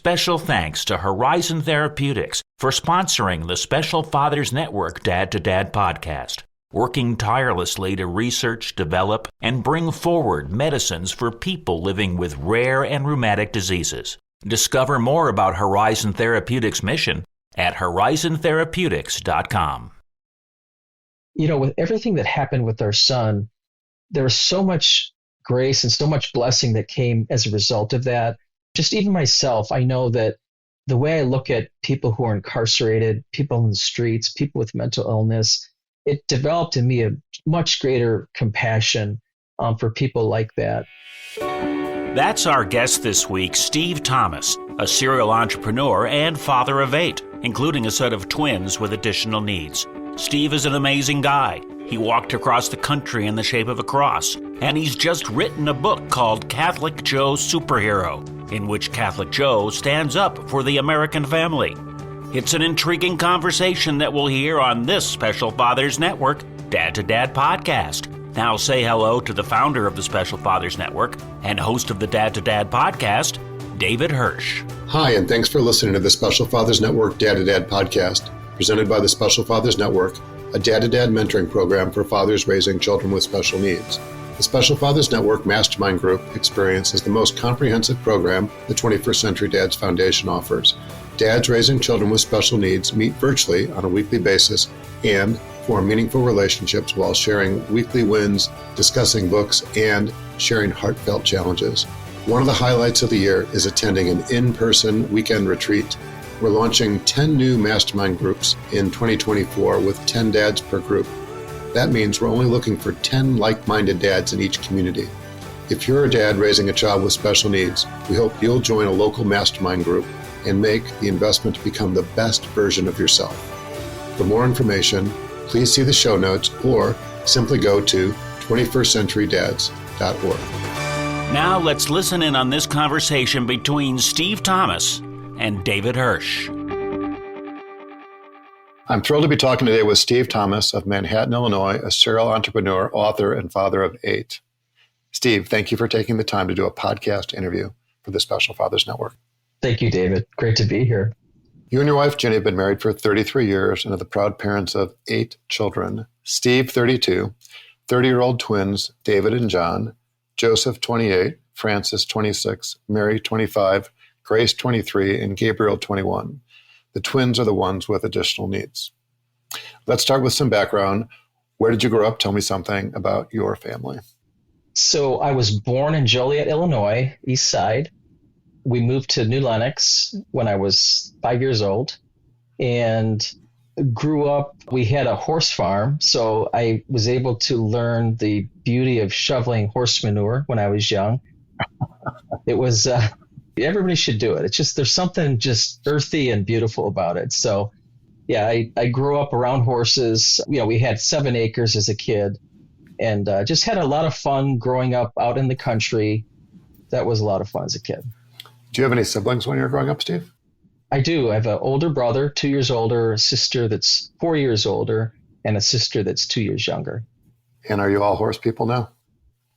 Special thanks to Horizon Therapeutics for sponsoring the Special Fathers Network Dad to Dad podcast, working tirelessly to research, develop, and bring forward medicines for people living with rare and rheumatic diseases. Discover more about Horizon Therapeutics' mission at horizontherapeutics.com. You know, with everything that happened with our son, there was so much grace and so much blessing that came as a result of that. Just even myself, I know that the way I look at people who are incarcerated, people in the streets, people with mental illness, it developed in me a much greater compassion for people like that. That's our guest this week, Steve Thomas, a serial entrepreneur and father of 8, including a set of twins with additional needs. Steve is an amazing guy. He walked across the country in the shape of a cross, and he's just written a book called Catholic Joe Superhero, in which Catholic Joe stands up for the American family. It's an intriguing conversation that we'll hear on this Special Fathers Network Dad to Dad podcast. Now say hello to the founder of the Special Fathers Network and host of the Dad to Dad podcast, David Hirsch. Hi, and thanks for listening to the Special Fathers Network Dad to Dad podcast, presented by the Special Fathers Network, a Dad to Dad mentoring program for fathers raising children with special needs. The Special Fathers Network Mastermind Group experience is the most comprehensive program the 21st Century Dads Foundation offers. Dads raising children with special needs meet virtually on a weekly basis and form meaningful relationships while sharing weekly wins, discussing books, and sharing heartfelt challenges. One of the highlights of the year is attending an in-person weekend retreat. We're launching 10 new mastermind groups in 2024 with 10 dads per group. That means we're only looking for 10 like-minded dads in each community. If you're a dad raising a child with special needs, we hope you'll join a local mastermind group and make the investment to become the best version of yourself. For more information, please see the show notes or simply go to 21stcenturydads.org. Now let's listen in on this conversation between Steve Thomas and David Hirsch. I'm thrilled to be talking today with Steve Thomas of Manhattan, Illinois, a serial entrepreneur, author, and father of 8. Steve, thank you for taking the time to do a podcast interview for the Special Fathers Network. Thank you, David. Great to be here. You and your wife, Ginny, have been married for 33 years and are the proud parents of 8 children. Steve, 32, 30-year-old twins, David and John, Joseph, 28, Francis, 26, Mary, 25, Grace, 23, and Gabriel, 21. The twins are the ones with additional needs. Let's start with some background. Where did you grow up? Tell me something about your family. So I was born in Joliet, Illinois, East Side. We moved to New Lenox when I was 5 years old and grew up. We had a horse farm, so I was able to learn the beauty of shoveling horse manure when I was young. It was... everybody should do it. It's just, there's something just earthy and beautiful about it. So yeah, I grew up around horses. You know, we had 7 acres as a kid and just had a lot of fun growing up out in the country. That was a lot of fun as a kid. Do you have any siblings when you were growing up, Steve? I do. I have an older brother, 2 years older, a sister that's 4 years older, and a sister that's 2 years younger. And are you all horse people now?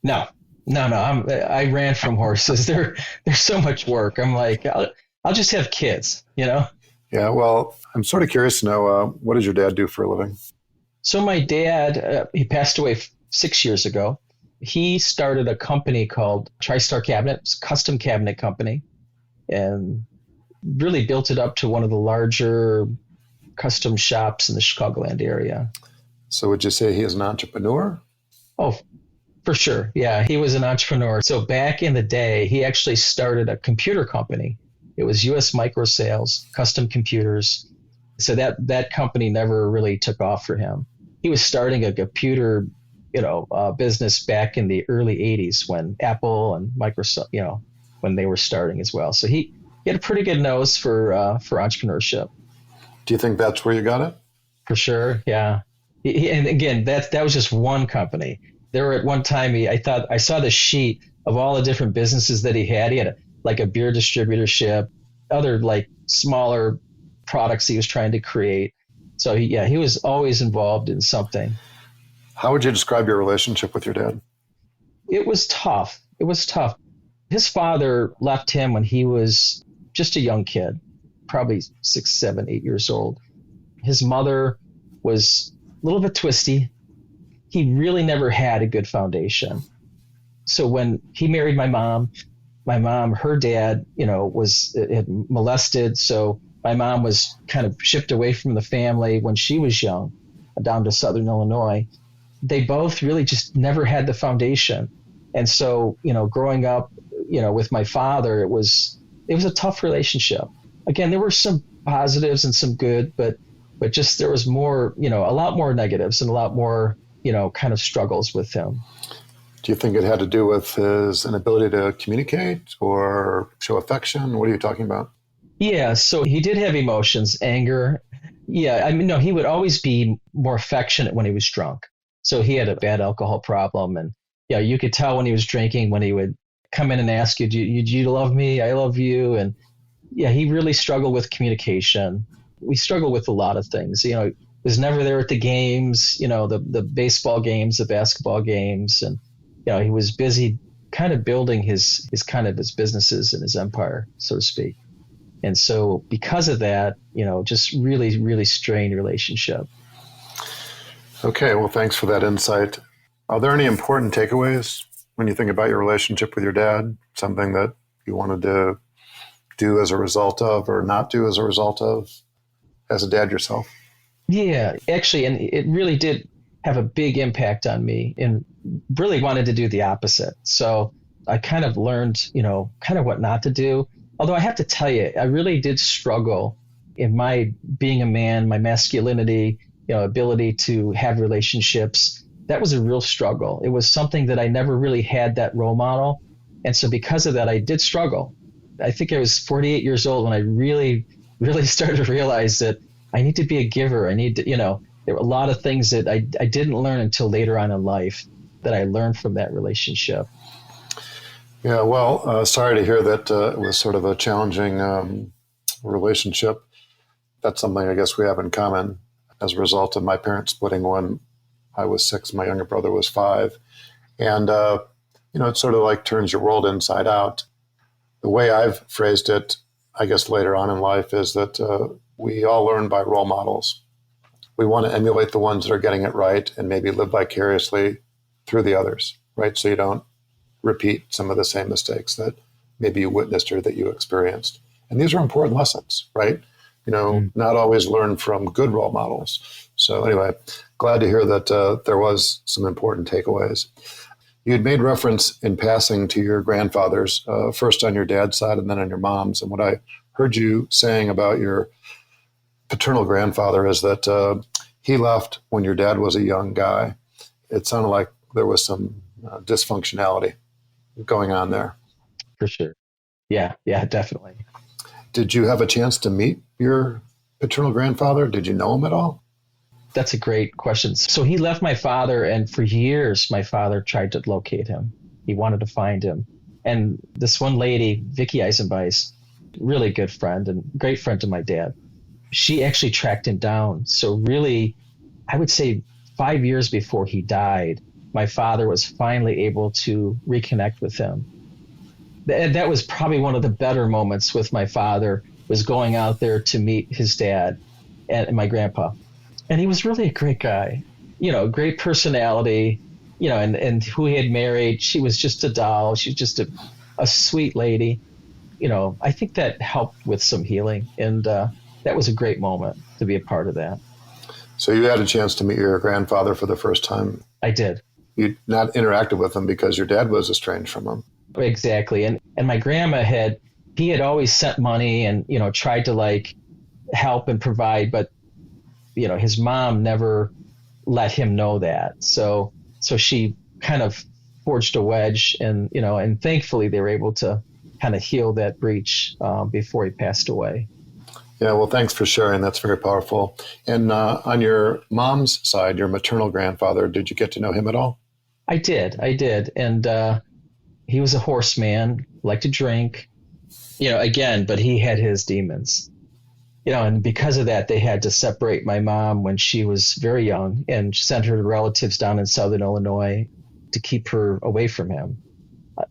No. I ran from horses. They're so much work. I'm like, I'll just have kids, you know? Yeah, well, I'm sort of curious to know, what does your dad do for a living? So my dad, he passed away 6 years ago. He started a company called TriStar Cabinets, custom cabinet company, and really built it up to one of the larger custom shops in the Chicagoland area. So would you say he is an entrepreneur? Oh, for sure. Yeah, he was an entrepreneur. So back in the day, he actually started a computer company. It was US Micro Sales, custom computers. So that company never really took off for him. He was starting a computer, business back in the early 80s when Apple and Microsoft, when they were starting as well. So he had a pretty good nose for entrepreneurship. Do you think that's where you got it? For sure, yeah. And again, that was just one company. There were at one time, I saw the sheet of all the different businesses that he had. He had a beer distributorship, other smaller products he was trying to create. So he was always involved in something. How would you describe your relationship with your dad? It was tough. His father left him when he was just a young kid, probably 6, 7, 8 years old. His mother was a little bit twisty. He really never had a good foundation. So when he married my mom, her dad, had molested. So my mom was kind of shipped away from the family when she was young, down to Southern Illinois. They both really just never had the foundation. And so, growing up, with my father, it was a tough relationship. Again, there were some positives and some good, but just there was more, a lot more negatives and a lot more, kind of struggles with him. Do you think it had to do with his inability to communicate or show affection? What are you talking about? Yeah, so he did have emotions, anger. Yeah, no, he would always be more affectionate when he was drunk. So he had a bad alcohol problem. And you could tell when he was drinking, when he would come in and ask you, do you love me? I love you. And he really struggled with communication. We struggled with a lot of things. He was never there at the games, the baseball games, the basketball games. And, he was busy kind of building his businesses and his empire, so to speak. And so because of that, just really, really strained relationship. Okay, well, thanks for that insight. Are there any important takeaways when you think about your relationship with your dad? Something that you wanted to do as a result of or not do as a result of as a dad yourself? Yeah, actually, and it really did have a big impact on me and really wanted to do the opposite. So I kind of learned, kind of what not to do. Although I have to tell you, I really did struggle in my being a man, my masculinity, ability to have relationships. That was a real struggle. It was something that I never really had that role model. And so because of that, I did struggle. I think I was 48 years old when I really, really started to realize that I need to be a giver. I need to, there were a lot of things that I didn't learn until later on in life that I learned from that relationship. Yeah, well, sorry to hear that it was sort of a challenging relationship. That's something I guess we have in common as a result of my parents splitting when I was 6, my younger brother was 5. And, it sort of like turns your world inside out. The way I've phrased it, I guess later on in life, is that we all learn by role models. We want to emulate the ones that are getting it right and maybe live vicariously through the others, right? So you don't repeat some of the same mistakes that maybe you witnessed or that you experienced. And these are important lessons, right? Not always learn from good role models. So anyway, glad to hear that there was some important takeaways. You had made reference in passing to your grandfathers, first on your dad's side and then on your mom's. And what I heard you saying about your paternal grandfather is that he left when your dad was a young guy. It sounded like there was some dysfunctionality going on there. For sure. Yeah, definitely. Did you have a chance to meet your paternal grandfather? Did you know him at all? That's a great question. So he left my father, and for years, my father tried to locate him. He wanted to find him. And this one lady, Vicky Eisenbeis, really good friend and great friend to my dad, she actually tracked him down. So really, I would say 5 years before he died, my father was finally able to reconnect with him. That was probably one of the better moments with my father, was going out there to meet his dad and my grandpa. And he was really a great guy, great personality, and who he had married. She was just a doll. She was just a sweet lady. I think that helped with some healing. And that was a great moment to be a part of that. So you had a chance to meet your grandfather for the first time. I did. You not interacted with him because your dad was estranged from him. Exactly. And my grandma had always sent money and, tried to help and provide, but, his mom never let him know that. So she kind of forged a wedge and, and thankfully they were able to kind of heal that breach before he passed away. Yeah, well, thanks for sharing. That's very powerful. And on your mom's side, your maternal grandfather, did you get to know him at all? I did. And he was a horseman, liked to drink, again, but he had his demons. And because of that, they had to separate my mom when she was very young and sent her relatives down in Southern Illinois to keep her away from him.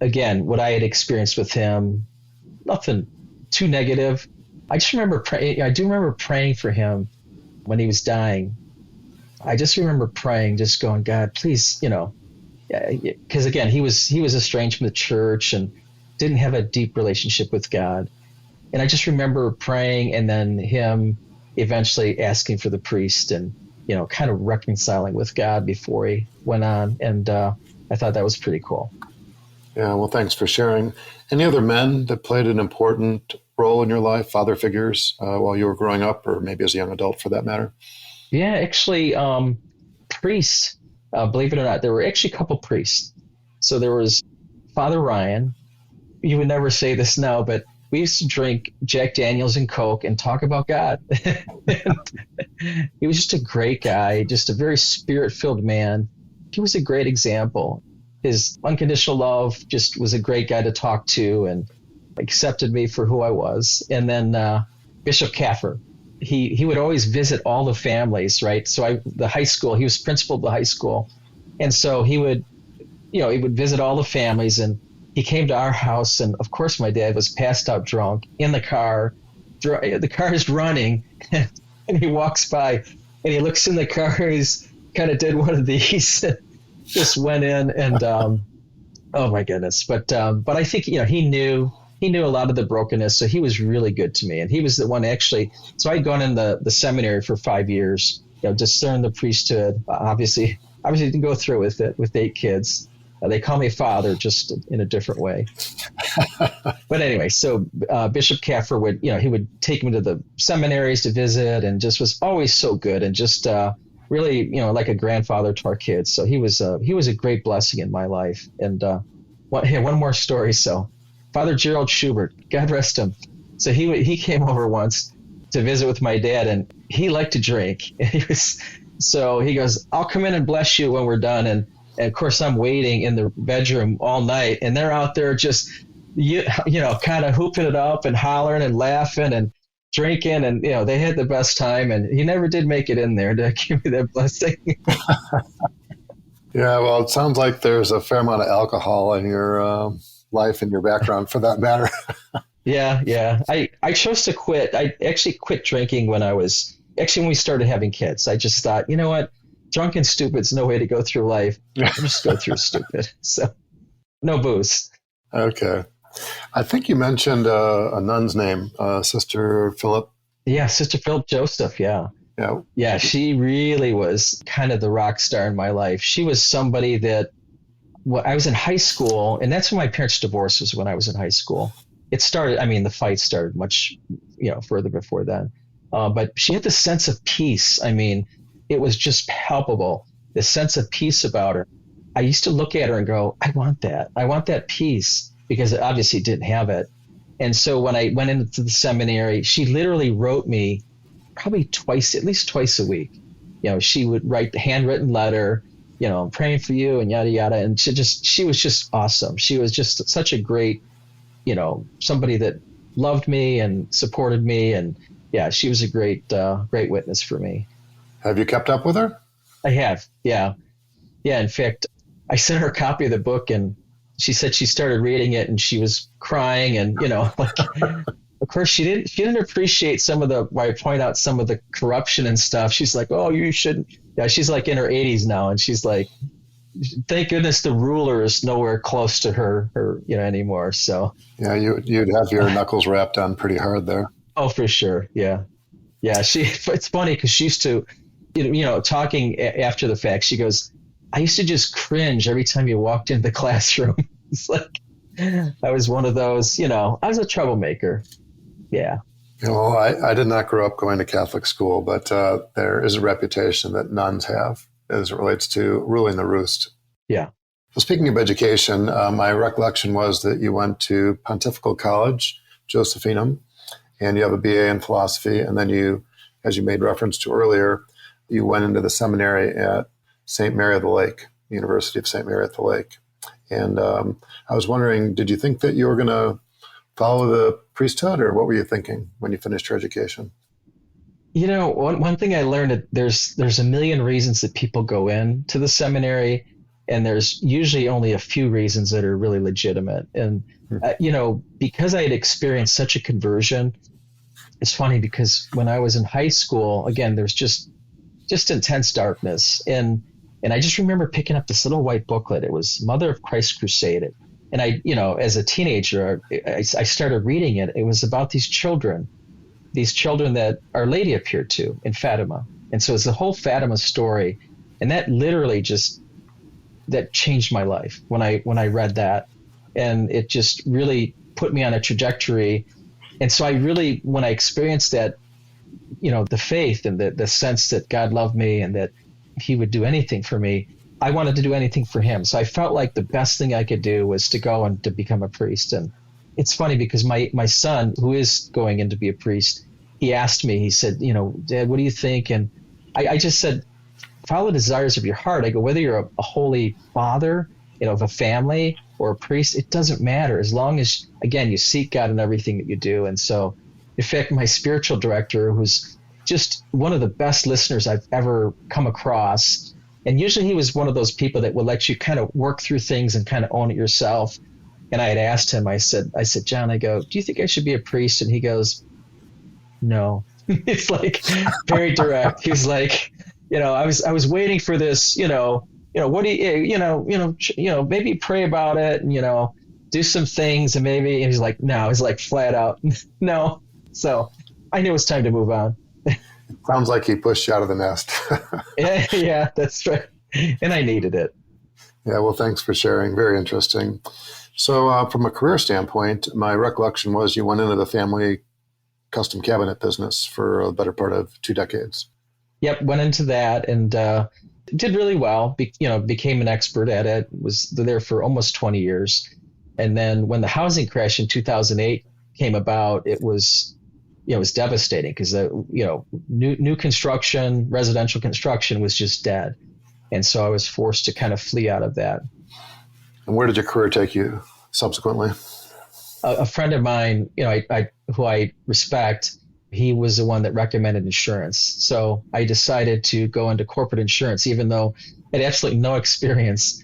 Again, what I had experienced with him, nothing too negative. I just remember I do remember praying for him when he was dying. I just remember praying, just going, God, please, because again, he was estranged from the church and didn't have a deep relationship with God. And I just remember praying and then him eventually asking for the priest and, kind of reconciling with God before he went on. And I thought that was pretty cool. Yeah, well, thanks for sharing. Any other men that played an important role in your life, father figures, while you were growing up, or maybe as a young adult for that matter? Yeah, actually, priests, believe it or not, there were actually a couple priests. So there was Father Ryan. You would never say this now, but we used to drink Jack Daniels and Coke and talk about God. He was just a great guy, just a very spirit-filled man. He was a great example. His unconditional love just was a great guy to talk to and accepted me for who I was. And then Bishop Caffer, he would always visit all the families, right? So the high school, he was principal of the high school. And so he would visit all the families, and he came to our house. And of course, my dad was passed out drunk in the car. The car is running and he walks by and he looks in the car and he's kind of did one of these, just went in and, oh my goodness. But I think, he knew a lot of the brokenness. So he was really good to me. And he was the one actually, so I'd gone in the seminary for 5 years, discern the priesthood, obviously didn't go through with it with 8 kids. They call me father, just in a different way. But anyway, so Bishop Caffer would, he would take me to the seminaries to visit, and just was always so good, and just really, like a grandfather to our kids. So he was a great blessing in my life. And one more story. So Father Gerald Schubert, God rest him. So he came over once to visit with my dad, and he liked to drink. So he goes, I'll come in and bless you when we're done. And of course, I'm waiting in the bedroom all night, and they're out there just, kind of hooping it up and hollering and laughing and drinking, and they had the best time. And he never did make it in there to give me that blessing. Yeah, well, it sounds like there's a fair amount of alcohol in your life and your background, for that matter. Yeah. I chose to quit. I actually quit drinking when we started having kids. I just thought, you know what? Drunk and stupid's no way to go through life. I'll just go through stupid. So no booze. Okay. I think you mentioned a nun's name, Sister Philip. Yeah, Sister Philip Joseph. Yeah. Yeah, she really was kind of the rock star in my life. She was somebody that I was in high school, and that's when my parents' divorce was, when I was in high school. It started, the fight started much, further before then. But she had this sense of peace. It was just palpable, the sense of peace about her. I used to look at her and go, I want that. I want that peace, because it obviously didn't have it. And so when I went into the seminary, she literally wrote me probably at least twice a week. She would write the handwritten letter, I'm praying for you and yada, yada. And she was just awesome. She was just such a great, somebody that loved me and supported me. And yeah, she was a great witness for me. Have you kept up with her? I have. Yeah. Yeah. In fact, I sent her a copy of the book, and she said she started reading it and she was crying, and, of course she didn't appreciate where I point out some of the corruption and stuff. She's like, oh, you shouldn't. Yeah. She's like in her 80s now. And she's like, thank goodness the ruler is nowhere close to her anymore. So yeah, you'd have your knuckles wrapped on pretty hard there. Oh, for sure. Yeah. Yeah. It's funny because she used to, talking after the fact, she goes, I used to just cringe every time you walked into the classroom. It's like, I was one of those, I was a troublemaker. Yeah. I did not grow up going to Catholic school, but there is a reputation that nuns have as it relates to ruling the roost. Yeah. So speaking of education, my recollection was that you went to Pontifical College, Josephinum, and you have a BA in philosophy. And then you, as you made reference to earlier, you went into the seminary at St. Mary of the Lake, University of St. Mary of the Lake. And I was wondering, did you think that you were going to follow the priesthood, or what were you thinking when you finished your education? One thing I learned, that there's a million reasons that people go into the seminary. And there's usually only a few reasons that are really legitimate. And, because I had experienced such a conversion, it's funny because when I was in high school, again, there's just intense darkness. And I just remember picking up this little white booklet. It was Mother of Christ Crusaded. And I, as a teenager, I started reading it. It was about these children that Our Lady appeared to in Fatima. And so it's the whole Fatima story. And that literally that changed my life when I read that. And it just really put me on a trajectory. And so when I experienced that, the faith and the sense that God loved me and that he would do anything for me, I wanted to do anything for him. So I felt like the best thing I could do was to go and to become a priest. And it's funny because my son, who is going in to be a priest, he asked me, he said, Dad, what do you think? And I just said, follow the desires of your heart. I go, whether you're a holy father, of a family or a priest, it doesn't matter as long as, again, you seek God in everything that you do. And so, in fact, my spiritual director, who's just one of the best listeners I've ever come across, and usually he was one of those people that will let you kind of work through things and kind of own it yourself. And I had asked him, I said, John, I go, do you think I should be a priest? And he goes, no. It's like very direct. He's like, I was waiting for this, what do you, maybe pray about it and, do some things and maybe, and he's like, no, he's like flat out, no. So I knew it was time to move on. Sounds like he pushed you out of the nest. Yeah, that's right. And I needed it. Yeah, well, thanks for sharing. Very interesting. So from a career standpoint, my recollection was you went into the family custom cabinet business for a better part of 2 decades. Yep, went into that and did really well. Became an expert at it. Was there for almost 20 years. And then when the housing crash in 2008 came about, it was devastating because new construction, residential construction was just dead. And so I was forced to kind of flee out of that. And where did your career take you subsequently? A friend of mine, who I respect, he was the one that recommended insurance. So I decided to go into corporate insurance, even though I had absolutely no experience.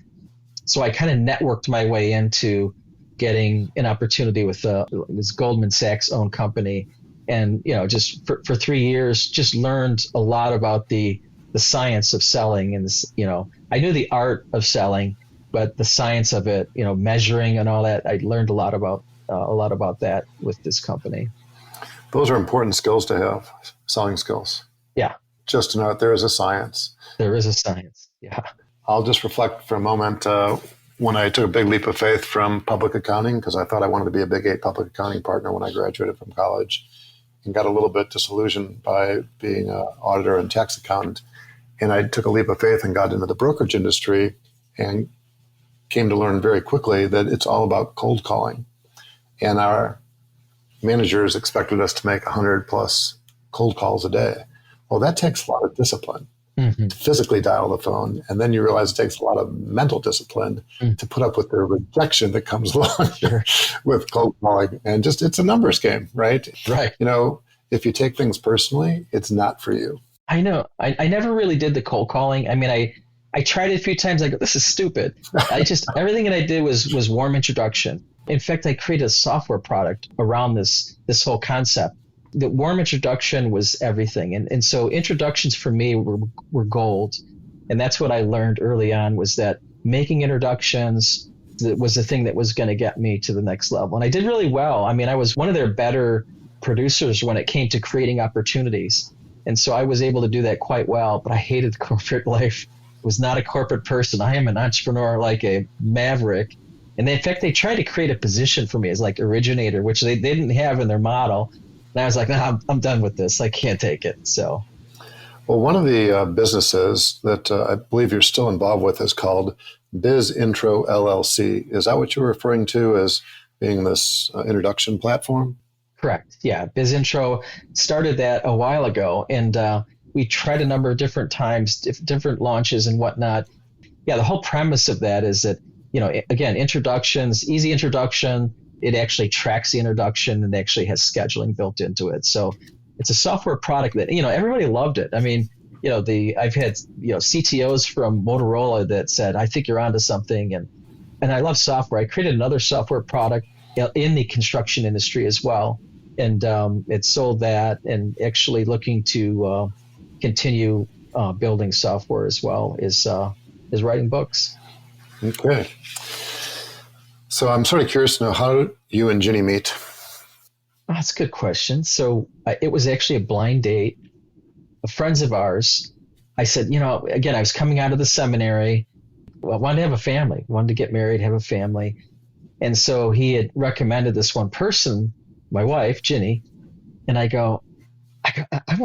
So I kind of networked my way into getting an opportunity with this Goldman Sachs owned company. And, just for 3 years, just learned a lot about the science of selling. And, I knew the art of selling, but the science of it, measuring and all that, I learned a lot about that with this company. Those are important skills to have, selling skills. Yeah. Just to know that there is a science. There is a science. Yeah. I'll just reflect for a moment when I took a big leap of faith from public accounting, because I thought I wanted to be a Big 8 public accounting partner when I graduated from college, and got a little bit disillusioned by being an auditor and tax accountant. And I took a leap of faith and got into the brokerage industry and came to learn very quickly that it's all about cold calling. And our managers expected us to make 100 plus cold calls a day. Well, that takes a lot of discipline to physically dial the phone. And then you realize it takes a lot of mental discipline to put up with the rejection that comes along with cold calling. And it's a numbers game, right? Right. If you take things personally, it's not for you. I know. I never really did the cold calling. I mean, I tried it a few times. I go, this is stupid. Everything that I did was warm introduction. In fact, I created a software product around this whole concept. The warm introduction was everything. And so introductions for me were gold. And that's what I learned early on, was that making introductions was the thing that was going to get me to the next level. And I did really well. I mean, I was one of their better producers when it came to creating opportunities. And so I was able to do that quite well, but I hated corporate life. I was not a corporate person. I am an entrepreneur, like a maverick. And in fact, they tried to create a position for me as like originator, which they didn't have in their model. And I was like, nah, I'm done with this. I can't take it. So, well, one of the businesses that I believe you're still involved with is called Biz Intro LLC. Is that what you're referring to as being this introduction platform? Correct. Yeah. Biz Intro started that a while ago, and we tried a number of different times, different launches and whatnot. Yeah. The whole premise of that is that, again, introductions, easy introduction. It actually tracks the introduction and actually has scheduling built into it. So it's a software product that, everybody loved it. I mean, I've had, CTOs from Motorola that said, I think you're onto something. And I love software. I created another software product in the construction industry as well. And it sold that, and actually looking to continue building software as well is writing books. Okay. So I'm sort of curious to know, how did you and Ginny meet? Oh, that's a good question. So it was actually a blind date. Friends of ours, I said, again, I was coming out of the seminary. Well, I wanted to have a family, wanted to get married, have a family. And so he had recommended this one person, my wife, Ginny. And I go, I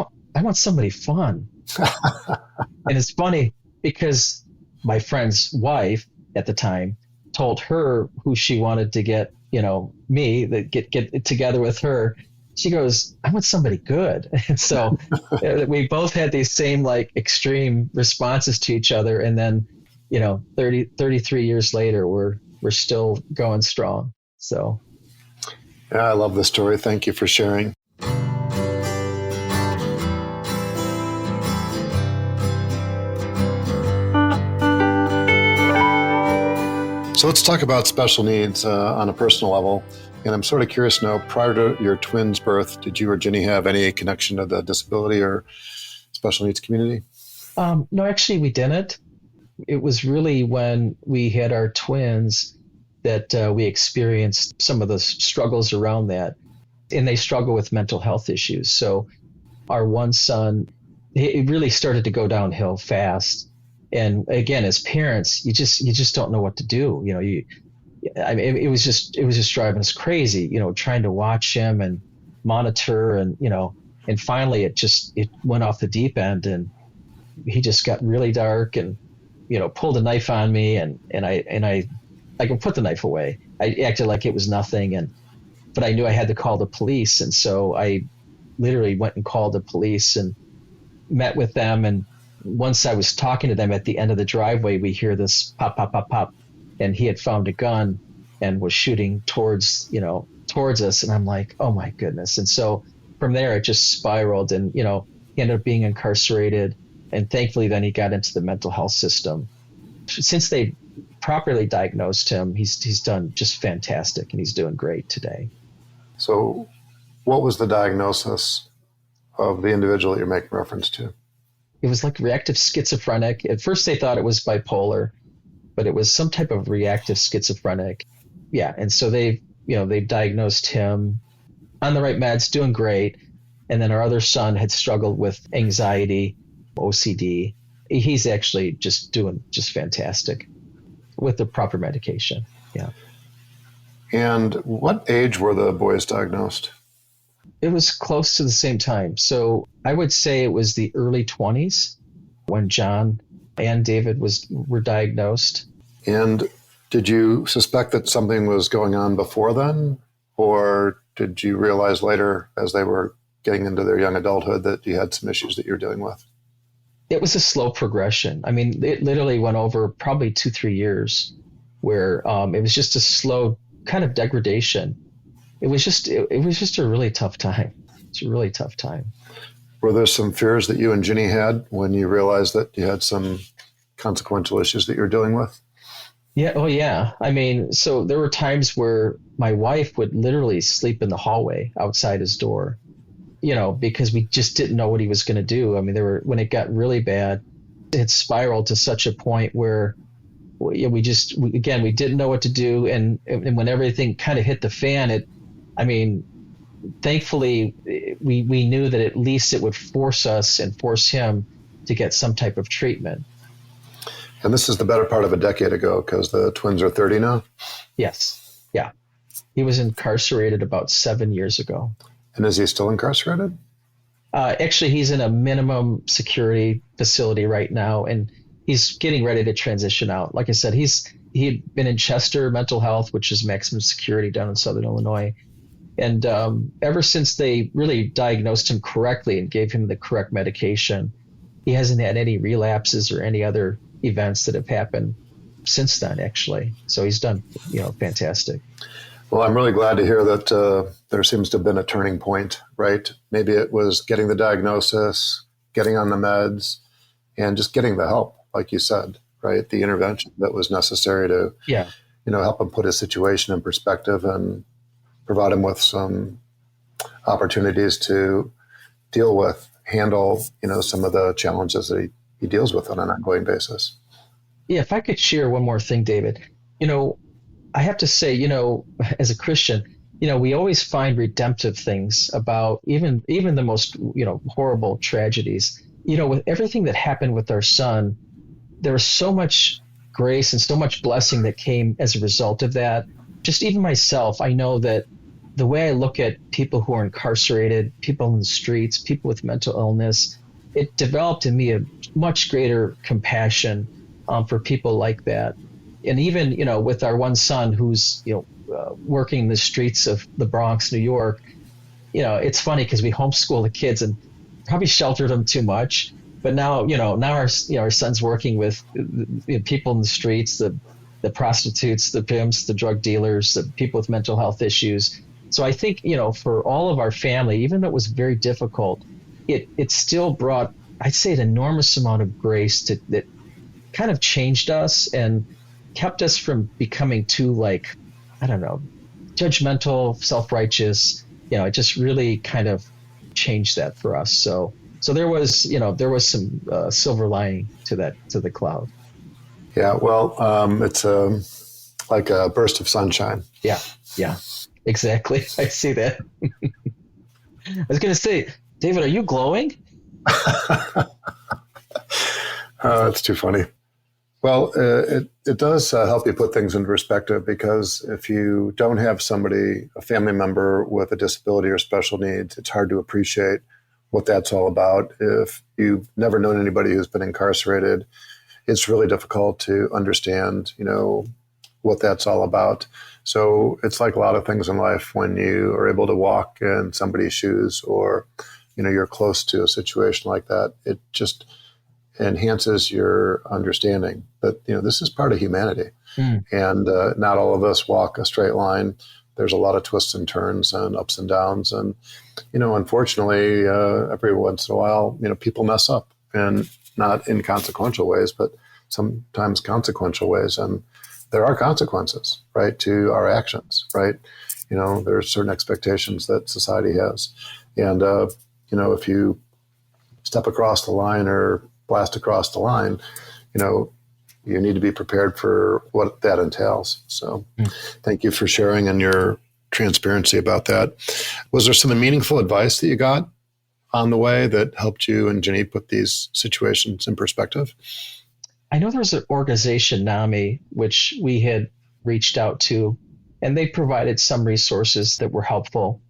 want somebody fun. And it's funny because my friend's wife at the time told her who she wanted to get, me, that get together with her. She goes, I want somebody good. And so we both had these same like extreme responses to each other. And then, 33 years later, we're still going strong. So. Yeah, I love the story. Thank you for sharing. So let's talk about special needs on a personal level. And I'm sort of curious to know, prior to your twins' birth, did you or Ginny have any connection to the disability or special needs community? No, actually, we didn't. It was really when we had our twins that we experienced some of the struggles around that. And they struggle with mental health issues. So our one son, it really started to go downhill fast. And again, as parents, you just don't know what to do. It was just driving us crazy, trying to watch him and monitor and finally it went off the deep end, and he just got really dark and, pulled a knife on me and I could put the knife away. I acted like it was nothing, but I knew I had to call the police. And so I literally went and called the police and met with them. And once I was talking to them at the end of the driveway, we hear this pop, pop, pop, pop. And he had found a gun and was shooting towards us. And I'm like, oh my goodness. And so from there, it just spiraled, and, he ended up being incarcerated. And thankfully, then he got into the mental health system. Since they properly diagnosed him, he's done just fantastic, and he's doing great today. So what was the diagnosis of the individual that you're making reference to? It was like reactive schizophrenic. At first, they thought it was bipolar, but it was some type of reactive schizophrenic. Yeah. And so they've diagnosed him on the right meds, doing great. And then our other son had struggled with anxiety, OCD. He's actually just doing just fantastic with the proper medication. Yeah. And what age were the boys diagnosed? It was close to the same time. So I would say it was the early 20s when John and David were diagnosed. And did you suspect that something was going on before then? Or did you realize later, as they were getting into their young adulthood, that you had some issues that you were dealing with? It was a slow progression. I mean, it literally went over probably 2-3 years where it was just a slow kind of degradation. It was just a really tough time. It's a really tough time. Were there some fears that you and Ginny had when you realized that you had some consequential issues that you're dealing with? Yeah. Oh, yeah. I mean, so there were times where my wife would literally sleep in the hallway outside his door, because we just didn't know what he was going to do. I mean, when it got really bad, it spiraled to such a point where we didn't know what to do. And when everything kind of hit the fan, thankfully we knew that at least it would force us and force him to get some type of treatment. And this is the better part of a decade ago, because the twins are 30 now? Yes. Yeah. He was incarcerated about 7 years ago. And is he still incarcerated? Actually, he's in a minimum security facility right now, and he's getting ready to transition out. Like I said, he had been in Chester Mental Health, which is maximum security down in Southern Illinois. And ever since they really diagnosed him correctly and gave him the correct medication, he hasn't had any relapses or any other events that have happened since then, actually. So he's done, fantastic. Well, I'm really glad to hear that there seems to have been a turning point, right? Maybe it was getting the diagnosis, getting on the meds, and just getting the help, like you said, right? The intervention that was necessary to, help him put his situation in perspective and provide him with some opportunities to handle, some of the challenges that he deals with on an ongoing basis. Yeah, if I could share one more thing, David, I have to say, as a Christian, we always find redemptive things about even the most, horrible tragedies. With everything that happened with our son, there was so much grace and so much blessing that came as a result of that. Just even myself, I know that the way I look at people who are incarcerated, people in the streets, people with mental illness, it developed in me a much greater compassion for people like that. And even, with our one son who's, working in the streets of the Bronx, New York, it's funny because we homeschool the kids and probably sheltered them too much. But now, our son's working with people in the streets, the prostitutes, the pimps, the drug dealers, the people with mental health issues. So I think, for all of our family, even though it was very difficult, it still brought, I'd say, an enormous amount of grace that kind of changed us and kept us from becoming too, judgmental, self-righteous. It just really kind of changed that for us. So there was some silver lining to the cloud. Yeah, well, it's like a burst of sunshine. Yeah, exactly. I see that. I was going to say, David, are you glowing? It's too funny. Well, it does help you put things into perspective, because if you don't have somebody, a family member with a disability or special needs, it's hard to appreciate what that's all about. If you've never known anybody who's been incarcerated, it's really difficult to understand, what that's all about. So it's like a lot of things in life when you are able to walk in somebody's shoes, or, you're close to a situation like that, it just enhances your understanding that, this is part of humanity. And not all of us walk a straight line. There's a lot of twists and turns and ups and downs. And, unfortunately, every once in a while, people mess up, and not in consequential ways, but sometimes consequential ways. And there are consequences, right, to our actions, right? There are certain expectations that society has. And, if you step across the line or blast across the line, you need to be prepared for what that entails. So thank you for sharing and your transparency about that. Was there some meaningful advice that you got on the way that helped you and Ginny put these situations in perspective? I know there's an organization, NAMI, which we had reached out to, and they provided some resources that were helpful.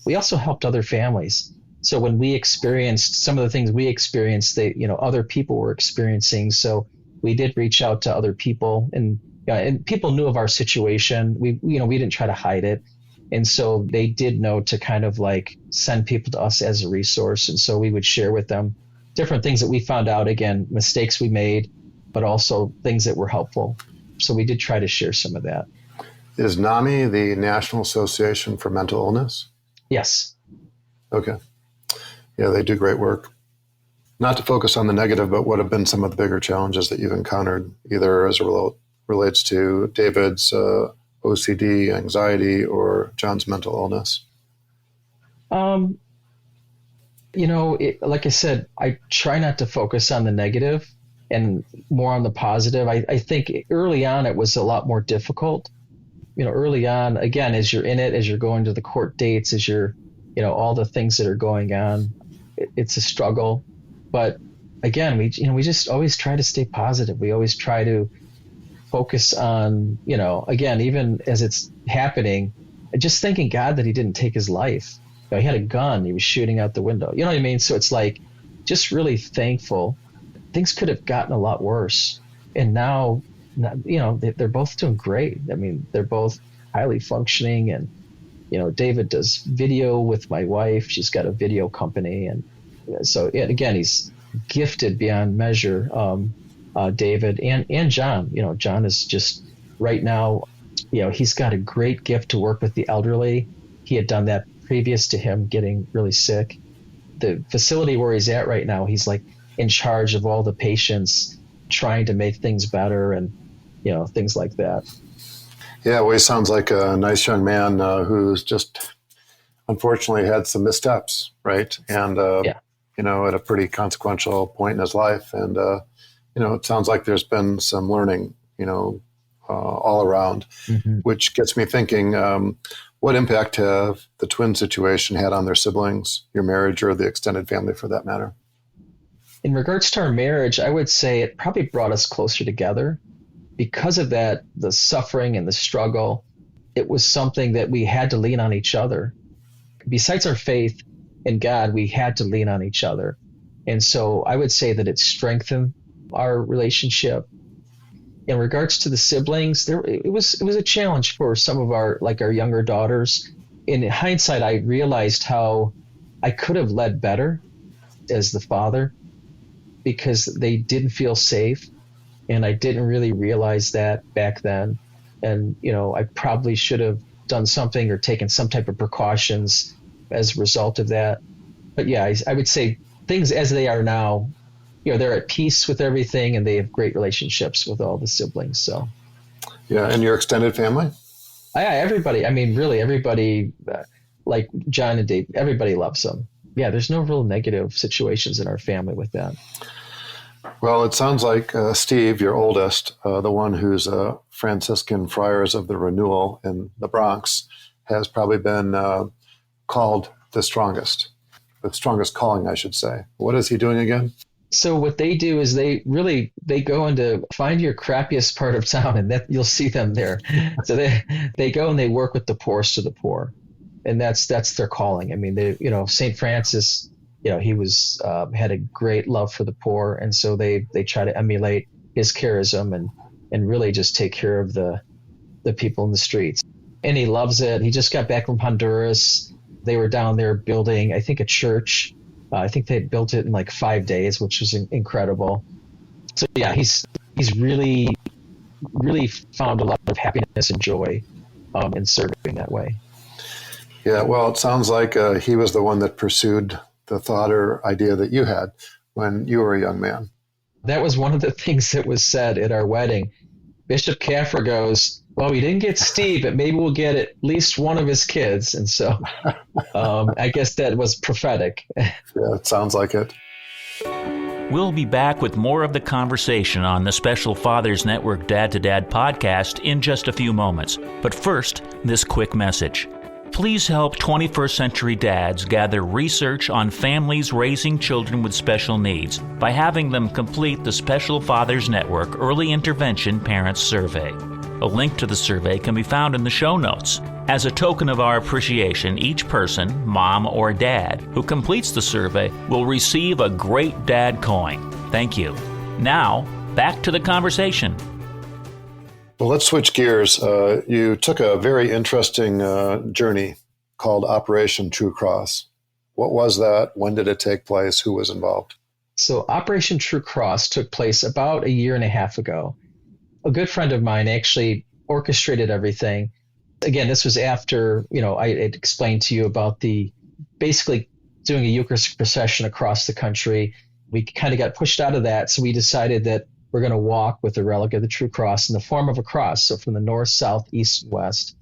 We also helped other families. So when we experienced some of the things we experienced, other people were experiencing. So we did reach out to other people, and people knew of our situation. We didn't try to hide it. And so they did know to kind of send people to us as a resource. And so we would share with them different things that we found out, again, mistakes we made, but also things that were helpful. So we did try to share some of that. Is NAMI the National Association for Mental Illness? Yes. Okay. Yeah, they do great work. Not to focus on the negative, but what have been some of the bigger challenges that you've encountered, either as it relates to David's OCD, anxiety, or John's mental illness? Like I said, I try not to focus on the negative and more on the positive. I think early on it was a lot more difficult. Early on, again, as you're in it, as you're going to the court dates, as you're, all the things that are going on, it's a struggle. But again, we just always try to stay positive. We always try to focus on, again, even as it's happening, just thanking God that he didn't take his life. He had a gun, he was shooting out the window. You know what I mean? So it's just really thankful. Things could have gotten a lot worse. And now, they're both doing great. I mean, they're both highly functioning, and, David does video with my wife. She's got a video company. And so, again, he's gifted beyond measure, David and John. John is just right now, he's got a great gift to work with the elderly. He had done that previous to him getting really sick. The facility where he's at right now, he's in charge of all the patients, trying to make things better and, things like that. Yeah, well, he sounds like a nice young man who's just unfortunately had some missteps, right? And, at a pretty consequential point in his life. And, it sounds like there's been some learning, all around, which gets me thinking, what impact have the twin situation had on their siblings, your marriage, or the extended family for that matter? In regards to our marriage, I would say it probably brought us closer together. Because of that, the suffering and the struggle, it was something that we had to lean on each other. Besides our faith in God, we had to lean on each other. And so I would say that it strengthened our relationship. In regards to the siblings, it was a challenge for some of our younger daughters. In hindsight, I realized how I could have led better as the father because they didn't feel safe. And I didn't really realize that back then. And, I probably should have done something or taken some type of precautions as a result of that. But yeah, I would say things as they are now, they're at peace with everything and they have great relationships with all the siblings. So, yeah. And your extended family? Everybody, really everybody, like John and Dave, everybody loves them. Yeah, there's no real negative situations in our family with that. Well, it sounds like Steve, your oldest, the one who's a Franciscan Friars of the Renewal in the Bronx, has probably been called the strongest calling, I should say. What is he doing again? So what they do is they go into find your crappiest part of town, and that you'll see them there. So they go and they work with the poorest of the poor, and that's their calling. St. Francis. He was had a great love for the poor, and so they try to emulate his charism and really just take care of the people in the streets. And he loves it. He just got back from Honduras. They were down there building, I think, a church. I think they built it in 5 days, which was incredible. So yeah, he's really, really found a lot of happiness and joy in serving that way. Yeah, well, it sounds like he was the one that pursued the thought or idea that you had when you were a young man. That was one of the things that was said at our wedding. Bishop Caffer goes, well, we didn't get Steve, but maybe we'll get at least one of his kids. And so I guess that was prophetic. Yeah, it sounds like it. We'll be back with more of the conversation on the Special Fathers Network Dad to Dad podcast in just a few moments. But first, this quick message. Please help 21st century dads gather research on families raising children with special needs by having them complete the Special Fathers Network Early Intervention Parents Survey. A link to the survey can be found in the show notes. As a token of our appreciation, each person, mom or dad, who completes the survey will receive a Great Dad coin. Thank you. Now, back to the conversation. Well, let's switch gears. You took a very interesting journey called Operation True Cross. What was that? When did it take place? Who was involved? So Operation True Cross took place about a year and a half ago. A good friend of mine actually orchestrated everything. Again, this was after, I had explained to you about basically doing a Eucharistic procession across the country. We kind of got pushed out of that, so we decided that we're going to walk with the relic of the True Cross in the form of a cross. So from the north, south, east, and west.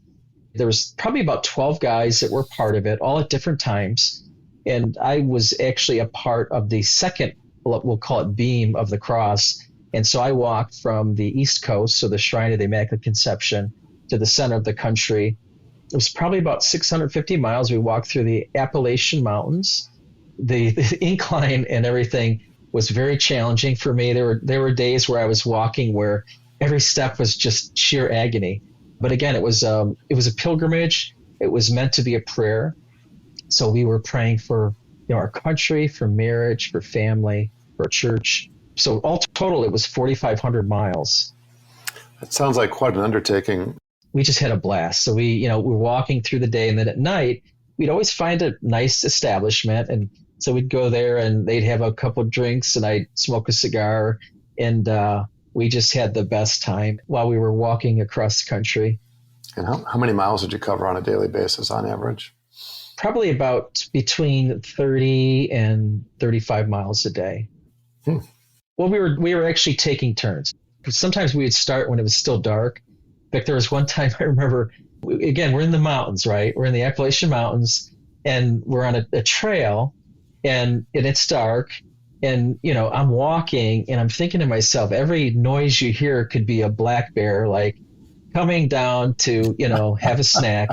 There was probably about 12 guys that were part of it, all at different times. And I was actually a part of the second, we'll call it beam of the cross. And so I walked from the East Coast, so the Shrine of the Immaculate Conception, to the center of the country. It was probably about 650 miles. We walked through the Appalachian Mountains. The incline and everything was very challenging for me. There were days where I was walking where every step was just sheer agony. But again, it was a pilgrimage. It was meant to be a prayer. So we were praying for our country, for marriage, for family, for church. So all total, it was 4,500 miles. It sounds like quite an undertaking. We just had a blast. So we were walking through the day, and then at night, we'd always find a nice establishment. And so we'd go there and they'd have a couple of drinks and I'd smoke a cigar. And we just had the best time while we were walking across the country. And how many miles did you cover on a daily basis on average? Probably about between 30 and 35 miles a day. Well, we were actually taking turns. Sometimes we would start when it was still dark. In fact, there was one time I remember, again, we're in the mountains, right? We're in the Appalachian Mountains, and we're on a trail, and it's dark. And, I'm walking, and I'm thinking to myself, every noise you hear could be a black bear, like coming down to, have a snack.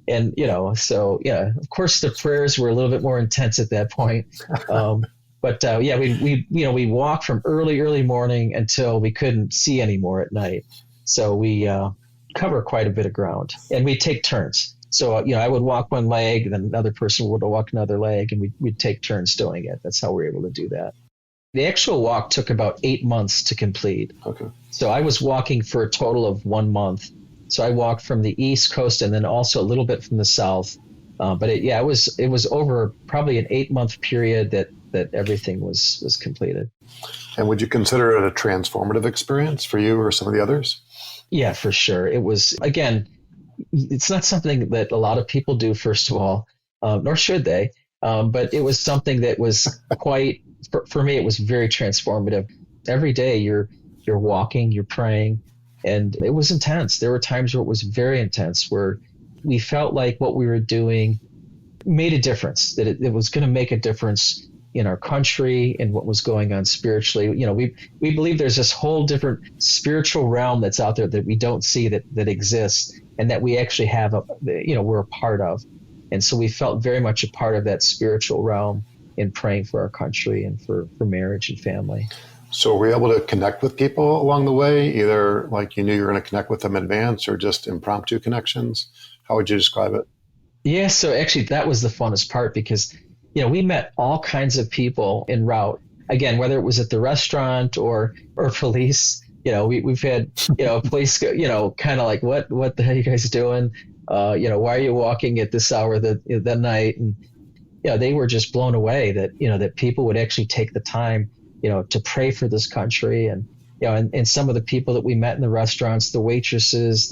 And, so, yeah, of course, the prayers were a little bit more intense at that point. We walked from early morning until we couldn't see anymore at night. So we cover quite a bit of ground, and we take turns. So, I would walk one leg, and then another person would walk another leg, and we'd take turns doing it. That's how we were able to do that. The actual walk took about 8 months to complete. Okay. So I was walking for a total of 1 month. So I walked from the East Coast and then also a little bit from the South. But it was over probably an 8-month period that everything was completed. And would you consider it a transformative experience for you or some of the others? Yeah, for sure. It was, again, it's not something that a lot of people do, first of all, nor should they. But it was something that was quite, for me, it was very transformative. Every day you're walking, you're praying, and it was intense. There were times where it was very intense, where we felt like what we were doing made a difference, that it was going to make a difference in our country and what was going on spiritually. We believe there's this whole different spiritual realm that's out there that we don't see that exists, and that we actually have we're a part of. And so we felt very much a part of that spiritual realm in praying for our country and for marriage and family. So were you able to connect with people along the way, either like you knew you were going to connect with them in advance or just impromptu connections? How would you describe it? Yeah, so actually that was the funnest part, because we met all kinds of people en route. Again, whether it was at the restaurant or police, we've had, police, kind of like, what the hell are you guys doing? Why are you walking at this hour that night? And, they were just blown away that people would actually take the time, to pray for this country. And, and some of the people that we met in the restaurants, the waitresses,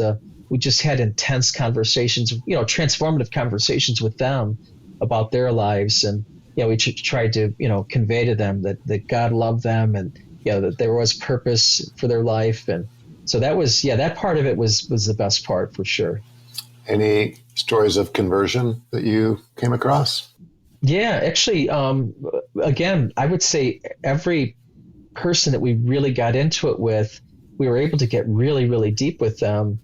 we just had intense conversations, transformative conversations with them about their lives. And, we tried to, convey to them that God loved them, and, that there was purpose for their life. And so that was, that part of it was the best part, for sure. Any stories of conversion that you came across? Yeah, actually, again, I would say every person that we really got into it with, we were able to get really, really deep with them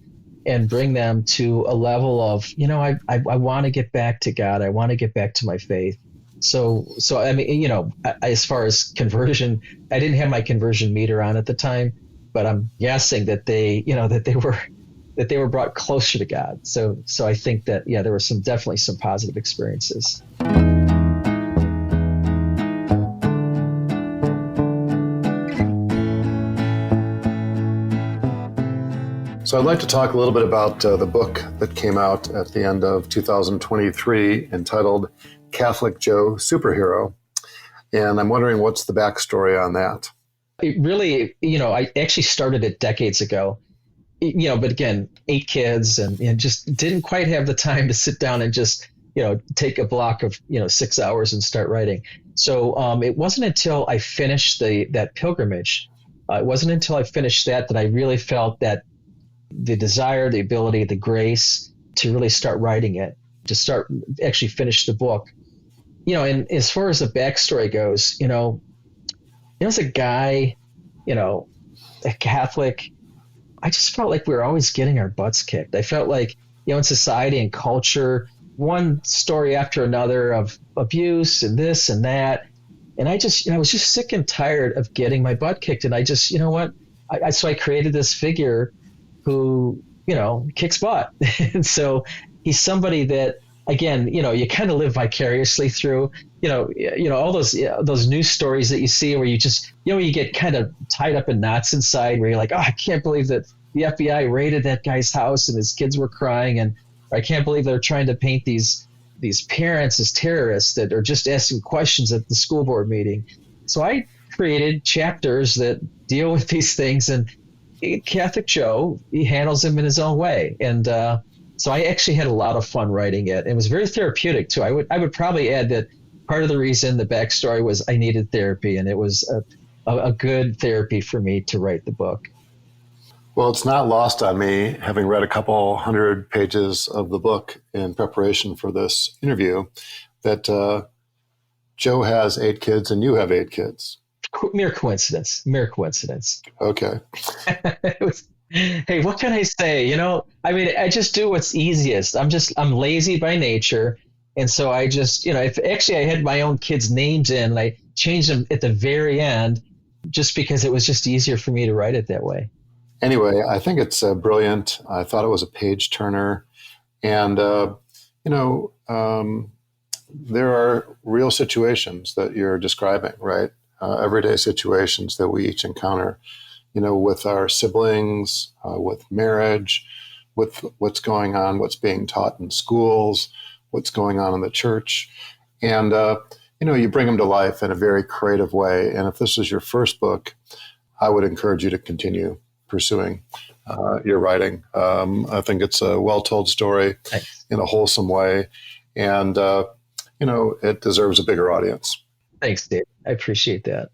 and bring them to a level of, I want to get back to God. I want to get back to my faith. So I mean, as far as conversion, I didn't have my conversion meter on at the time, but I'm guessing that they were brought closer to God. So I think that, there were definitely some positive experiences. So I'd like to talk a little bit about the book that came out at the end of 2023 entitled Catholic Joe Superhero. And I'm wondering, what's the backstory on that? It really, I actually started it decades ago, but again, 8 kids and just didn't quite have the time to sit down and just, take a block of, 6 hours and start writing. So it wasn't until I finished that pilgrimage, it wasn't until I finished that I really felt that the desire, the ability, the grace to really start writing it, to start actually finish the book. And as far as the backstory goes, as a guy, a Catholic, I just felt like we were always getting our butts kicked. I felt like, in society and culture, one story after another of abuse and this and that. And I was just sick and tired of getting my butt kicked. And I just, so I created this figure who, kicks butt. And so he's somebody that, again, you kind of live vicariously through, all those news stories that you see where you just, you get kind of tied up in knots inside, where you're like, oh, I can't believe that the FBI raided that guy's house and his kids were crying. And I can't believe they're trying to paint these parents as terrorists that are just asking questions at the school board meeting. So I created chapters that deal with these things, and Catholic Joe, he handles them in his own way. And so I actually had a lot of fun writing it. It was very therapeutic too. I would probably add that part of the reason the backstory was I needed therapy, and it was a good therapy for me to write the book. Well, it's not lost on me, having read a couple hundred pages of the book in preparation for this interview, that Joe has 8 kids and you have 8 kids. Mere coincidence. Okay. Hey, what can I say? I mean, I just do what's easiest. I'm lazy by nature. And so I just, if actually I had my own kids' names in and I changed them at the very end, just because it was just easier for me to write it that way. Anyway, I think it's brilliant. I thought it was a page turner. And, there are real situations that you're describing, right? Everyday situations that we each encounter, with our siblings, with marriage, with what's going on, what's being taught in schools, what's going on in the church. And, you bring them to life in a very creative way. And if this is your first book, I would encourage you to continue pursuing your writing. I think it's a well-told story in a wholesome way. And, it deserves a bigger audience. Thanks, Dave. I appreciate that.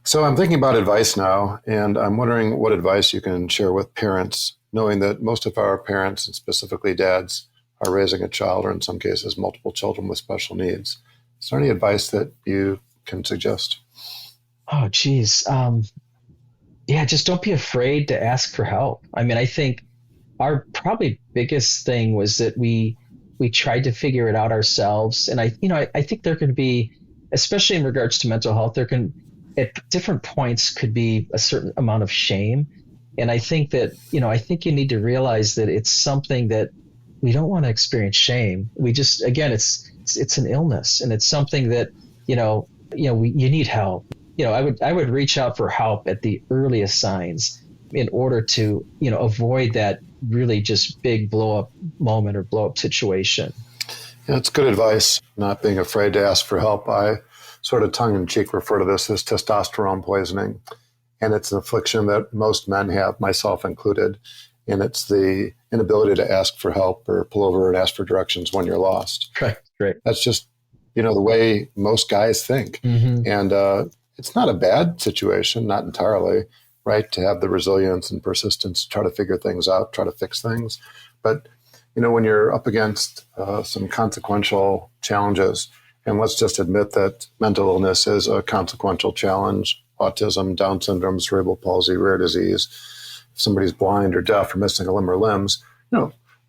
So I'm thinking about advice now, and I'm wondering what advice you can share with parents, knowing that most of our parents, and specifically dads, are raising a child, or in some cases, multiple children with special needs. Is there any advice that you can suggest? Oh, geez. Just don't be afraid to ask for help. I mean, I think our probably biggest thing was that we tried to figure it out ourselves. And I think there can be, especially in regards to mental health, there can, at different points, could be a certain amount of shame. And I think that, I think you need to realize that it's something that we don't want to experience shame. We just, again, it's an illness, and it's something that, you need help. I would reach out for help at the earliest signs in order to, avoid that really just big blow up moment or blow up situation. Yeah, it's good advice, not being afraid to ask for help. I sort of tongue in cheek refer to this as testosterone poisoning. And it's an affliction that most men have, myself included. And it's the inability to ask for help or pull over and ask for directions when you're lost. Right. That's just, the way most guys think. Mm-hmm. And it's not a bad situation, not entirely, right? To have the resilience and persistence to try to figure things out, try to fix things. But, when you're up against some consequential challenges, and let's just admit that mental illness is a consequential challenge, autism, Down syndrome, cerebral palsy, rare disease, if somebody's blind or deaf or missing a limb or limbs,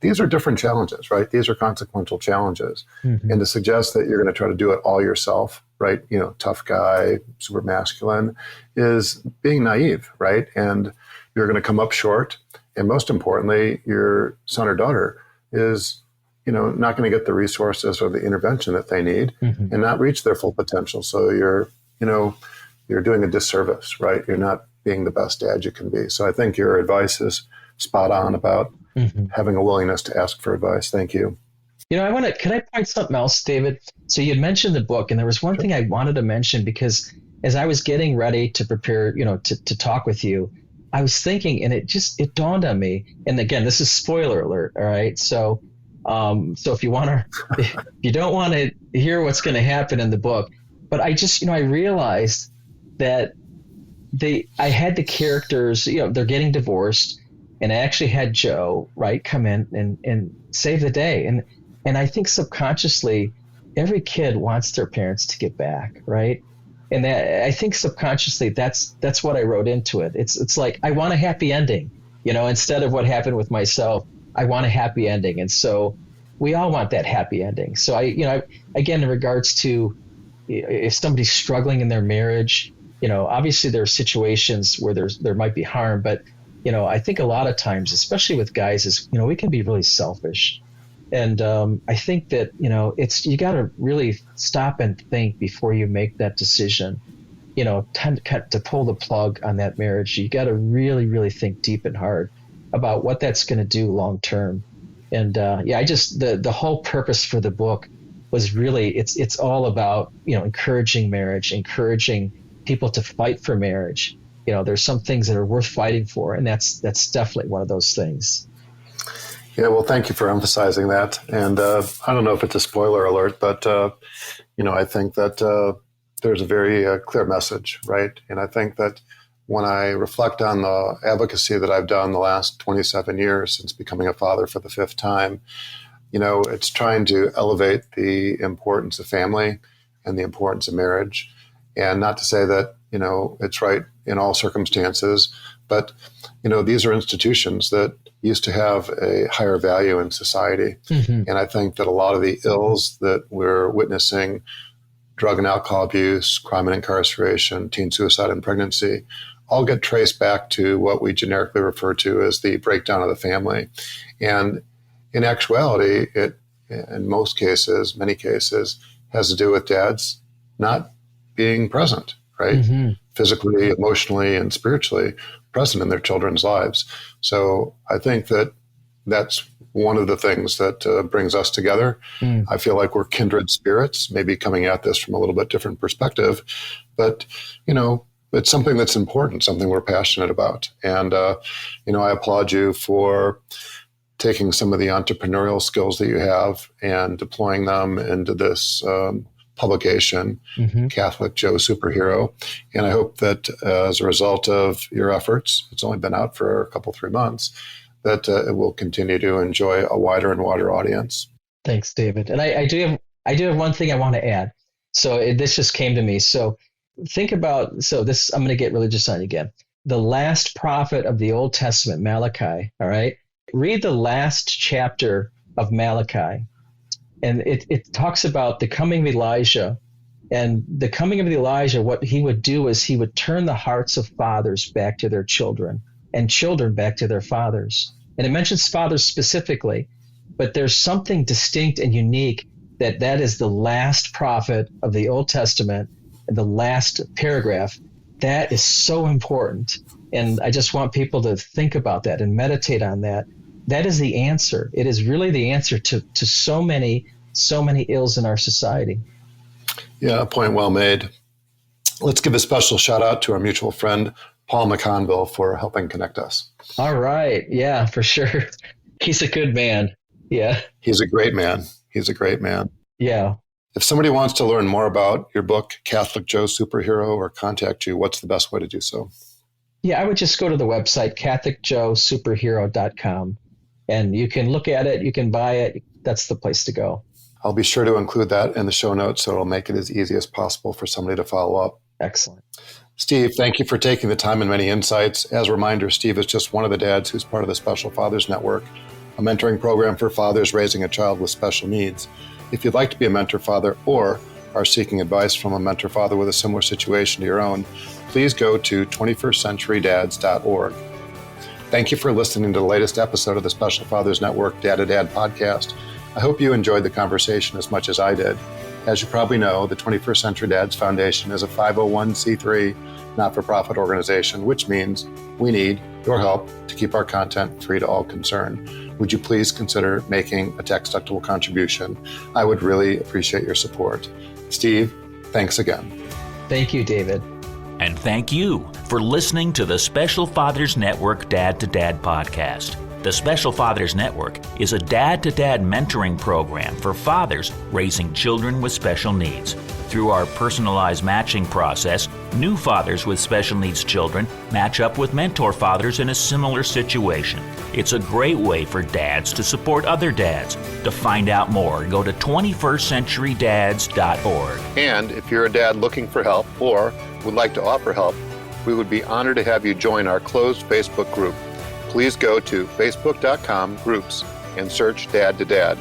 these are different challenges, right? These are consequential challenges. Mm-hmm. And to suggest that you're going to try to do it all yourself, right? Tough guy, super masculine, is being naive, right? And you're going to come up short. And most importantly, your son or daughter is, not going to get the resources or the intervention that they need, mm-hmm. and not reach their full potential. So you're doing a disservice, right? You're not being the best dad you can be. So I think your advice is spot on about mm-hmm. having a willingness to ask for advice. Thank you. Can I point something else, David? So you mentioned the book, and there was one thing I wanted to mention, because as I was getting ready to prepare, to talk with you, I was thinking, and it dawned on me. And again, this is spoiler alert. All right. So if you don't want to hear what's going to happen in the book, but I just, I realized that I had the characters, they're getting divorced, and I actually had Joe, right, come in and save the day. And I think subconsciously, every kid wants their parents to get back, right? And I think subconsciously, that's what I wrote into it. It's like, I want a happy ending, instead of what happened with myself. I want a happy ending. And so we all want that happy ending. So again, in regards to if somebody's struggling in their marriage, obviously there are situations where there might be harm, but I think a lot of times, especially with guys, is, we can be really selfish. And I think that, you got to really stop and think before you make that decision, to pull the plug on that marriage. You got to really, really think deep and hard about what that's going to do long term. And the whole purpose for the book was really, it's all about, encouraging marriage, encouraging people to fight for marriage. There's some things that are worth fighting for, and that's definitely one of those things. Yeah, well, thank you for emphasizing that. And I don't know if it's a spoiler alert, but, I think that there's a very clear message, right? And I think that when I reflect on the advocacy that I've done the last 27 years since becoming a father for the 5th time, it's trying to elevate the importance of family and the importance of marriage. And not to say that, it's right in all circumstances, but, these are institutions that used to have a higher value in society. Mm-hmm. And I think that a lot of the ills that we're witnessing, drug and alcohol abuse, crime and incarceration, teen suicide and pregnancy, all get traced back to what we generically refer to as the breakdown of the family. And in actuality, it, in many cases, has to do with dads not being present, right? Mm-hmm. Physically, emotionally, and spiritually present in their children's lives. So I think that that's one of the things that brings us together. I feel like we're kindred spirits, maybe coming at this from a little bit different perspective, but, it's something that's important, something we're passionate about. And, I applaud you for taking some of the entrepreneurial skills that you have and deploying them into this publication, Catholic Joe Superhero. And I hope that as a result of your efforts, it's only been out for a couple, 3 months, that it will continue to enjoy a wider and wider audience. Thanks, David. And I do have one thing I want to add. So this just came to me. So think about, I'm going to get religious on you again. The last prophet of the Old Testament, Malachi, all right? Read the last chapter of Malachi. And it talks about the coming of Elijah. And the coming of Elijah, what he would do is he would turn the hearts of fathers back to their children and children back to their fathers. And it mentions fathers specifically, but there's something distinct and unique that is the last prophet of the Old Testament, the last paragraph. That is so important. And I just want people to think about that and meditate on that. That is the answer. It is really the answer to so many ills in our society. Yeah, point well made. Let's give a special shout out to our mutual friend, Paul McConville, for helping connect us. All right. Yeah, for sure. He's a good man. Yeah. He's a great man. Yeah. If somebody wants to learn more about your book, Catholic Joe Superhero, or contact you, what's the best way to do so? Yeah, I would just go to the website, catholicjoesuperhero.com. And you can look at it, you can buy it. That's the place to go. I'll be sure to include that in the show notes so it'll make it as easy as possible for somebody to follow up. Excellent. Steve, thank you for taking the time and many insights. As a reminder, Steve is just one of the dads who's part of the Special Fathers Network, a mentoring program for fathers raising a child with special needs. If you'd like to be a mentor father or are seeking advice from a mentor father with a similar situation to your own, please go to 21stcenturydads.org. Thank you for listening to the latest episode of the Special Fathers Network Dad to Dad podcast. I hope you enjoyed the conversation as much as I did. As you probably know, the 21st Century Dads Foundation is a 501c3 not-for-profit organization, which means we need your help to keep our content free to all concerned. Would you please consider making a tax-deductible contribution? I would really appreciate your support. Steve, thanks again. Thank you, David. And thank you for listening to the Special Fathers Network Dad to Dad podcast. The Special Fathers Network is a dad-to-dad mentoring program for fathers raising children with special needs. Through our personalized matching process, new fathers with special needs children match up with mentor fathers in a similar situation. It's a great way for dads to support other dads. To find out more, go to 21stcenturydads.org. And if you're a dad looking for help or would like to offer help, we would be honored to have you join our closed Facebook group. Please go to facebook.com/groups and search Dad to Dad.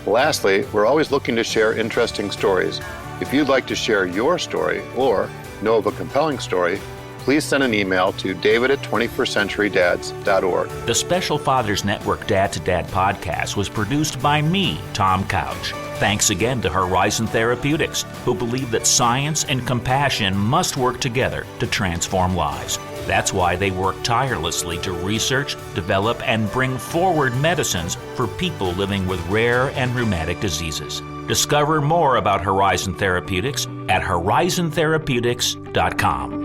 Lastly, we're always looking to share interesting stories. If you'd like to share your story or know of a compelling story, please send an email to david@21stcenturydads.org. The Special Fathers Network Dad to Dad podcast was produced by me, Tom Couch. Thanks again to Horizon Therapeutics, who believe that science and compassion must work together to transform lives. That's why they work tirelessly to research, develop, and bring forward medicines for people living with rare and rheumatic diseases. Discover more about Horizon Therapeutics at horizontherapeutics.com.